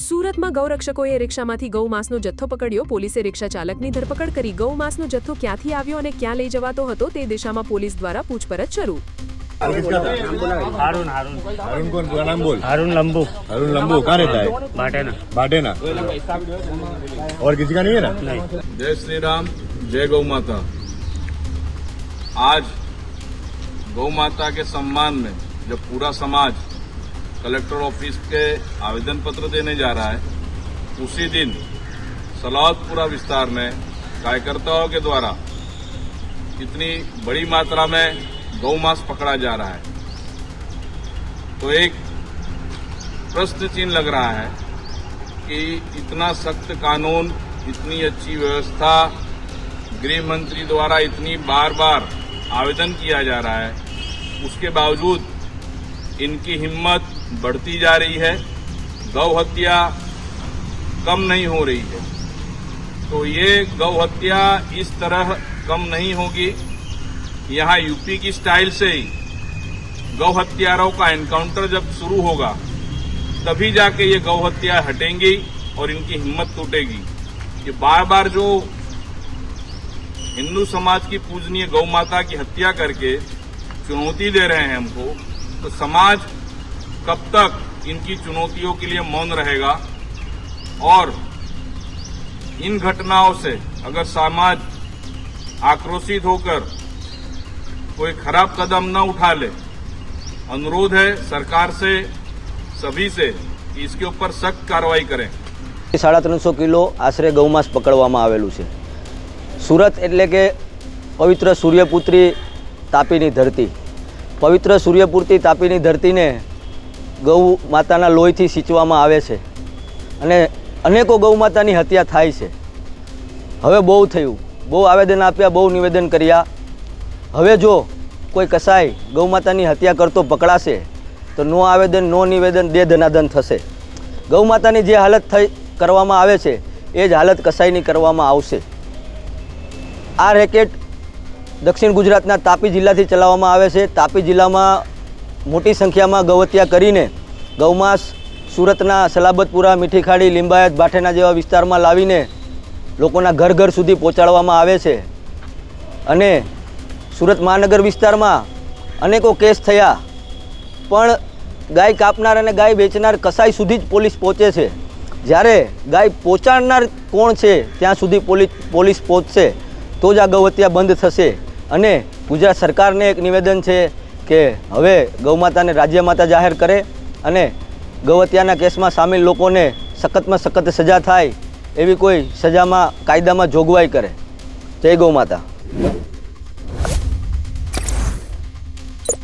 સુરતમાં ગૌરક્ષકોએ રિક્ષામાંથી ગૌમાંસનો જથ્થો પકડ્યો। પોલીસે રિક્ષા ચાલકની ધરપકડ કરી। ગૌમાંસનો જથ્થો ક્યાંથી આવ્યો અને ક્યાં લઈ જવાતો હતો તે દિશામાં પોલીસ દ્વારા પૂછપરછ શરૂ। हारून कौन पूरा नाम बोल। हारून लंबू कहाँ रहता है? बाटेना। और किसी का नहीं है ना? नहीं। जय श्री राम, जय गौ माता। आज गौ माता के सम्मान में जब पूरा समाज कलेक्टर ऑफिस के आवेदन पत्र देने जा रहा है, उसी दिन सलावतपुरा विस्तार में कार्यकर्ताओं के द्वारा इतनी बड़ी मात्रा में गौमांस पकड़ा जा रहा है, तो एक प्रश्न चिन्ह लग रहा है कि इतना सख्त कानून, इतनी अच्छी व्यवस्था गृह मंत्री द्वारा इतनी बार बार आवेदन किया जा रहा है, उसके बावजूद इनकी हिम्मत बढ़ती जा रही है। गौ हत्या कम नहीं हो रही है। तो ये गौ हत्या इस तरह कम नहीं होगी। यहाँ यूपी की स्टाइल से ही गौ हत्यारों का एनकाउंटर जब शुरू होगा, तभी जाके ये गौ हत्या हटेंगी और इनकी हिम्मत टूटेगी। ये बार बार जो हिंदू समाज की पूजनीय गौ माता की हत्या करके चुनौती दे रहे हैं हमको, तो समाज कब तक इनकी चुनौतियों के लिए मौन रहेगा। और इन घटनाओं से अगर समाज आक्रोशित होकर कोई खराब कदम न उठा ले, अनुरोध है सरकार से, सभी से कि इसके ऊपर सख्त कार्रवाई करें। 350 किलो आश्रे गौमांस पकड़वामां आवेलुं छे। सूरत एटले के पवित्र सूर्यपुत्री तापीनी धरती। पवित्र सूर्यपुत्री तापीनी धरती ने गौ माताना लोहीथी सींचवामां आवे छे अने अनेको गौ मातानी हत्या थाय छे। हवे बहु थयुं, बहु आवेदन आप्या, बहु निवेदन कर्या। हवे जो कोई कसाई गौ मातानी हत्या करतो पकड़ाशे तो नो आवेदन नो निवेदन दे धनाधन थशे। गौ मातानी जे हालत थई करवामां आवे छे ए ज हालत कसाईनी करवामां आवशे। आ रेकेट दक्षिण गुजरातना तापी जिल्लाथी चलाववामां आवे छे। तापी जिल्लामां मोटी संख्यामां गौहत्या करीने गौमांस सूरतना सलाबतपुरा, मीठीखाड़ी, लिंबायत, बाठेना जेवा विस्तारमां लावीने लोकोना घर घर सुधी पहोंचाडवामां आवे छे। अने सूरत महानगर विस्तारमां अनेको केस थया, पण गाय कापनार अने गाय वेचनार कसाई सुधी ज पोलीस पहोंचे छे। ज्यारे गाय पहोंचाडनार कोण छे त्यां सुधी पोलीस पहोंचशे तो ज आ गौहत्या बंध थशे। अने गुजरात सरकारने एक निवेदन छे के हवे गौमाताने राज्यमाता जाहेर करे अने गौहत्याना केसमां सामेल लोकोने सख्तमां सख्त सजा थाय एवी कोई सजामां कायदामां जोगवाई करे। जय गौ माता।